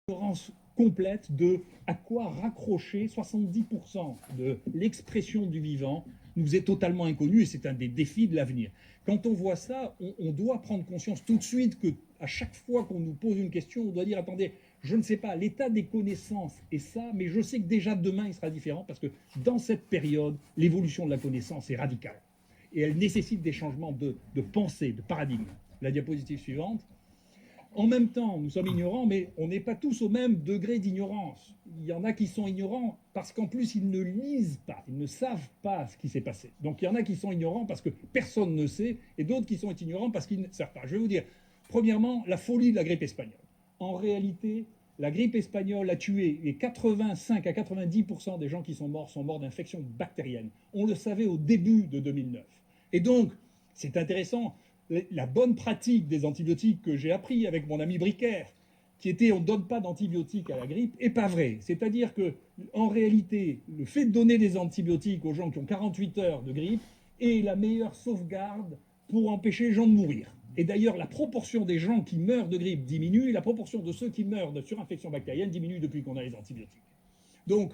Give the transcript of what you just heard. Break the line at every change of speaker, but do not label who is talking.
ignorance complète de à quoi raccrocher 70% de l'expression du vivant nous est totalement inconnu et c'est un des défis de l'avenir. Quand on voit ça, on doit prendre conscience tout de suite que à chaque fois qu'on nous pose une question, on doit dire attendez, je ne sais pas, l'état des connaissances est ça, mais je sais que déjà demain il sera différent parce que dans cette période, l'évolution de la connaissance est radicale et elle nécessite des changements de pensée, de paradigme. La diapositive suivante. En même temps, nous sommes ignorants, mais on n'est pas tous au même degré d'ignorance. Il y en a qui sont ignorants parce qu'en plus, ils ne lisent pas, ils ne savent pas ce qui s'est passé. Donc il y en a qui sont ignorants parce que personne ne sait, et d'autres qui sont ignorants parce qu'ils ne savent pas. Je vais vous dire, premièrement, la folie de la grippe espagnole. En réalité, la grippe espagnole a tué, et 85 à 90% des gens qui sont morts d'infections bactériennes. On le savait au début de 2009. Et donc, c'est intéressant, la bonne pratique des antibiotiques que j'ai appris avec mon ami Bricaire, qui était on ne donne pas d'antibiotiques à la grippe, est pas vrai. C'est-à-dire que, en réalité, le fait de donner des antibiotiques aux gens qui ont 48 heures de grippe est la meilleure sauvegarde pour empêcher les gens de mourir. Et d'ailleurs, la proportion des gens qui meurent de grippe diminue et la proportion de ceux qui meurent de surinfection bactérienne diminue depuis qu'on a les antibiotiques. Donc,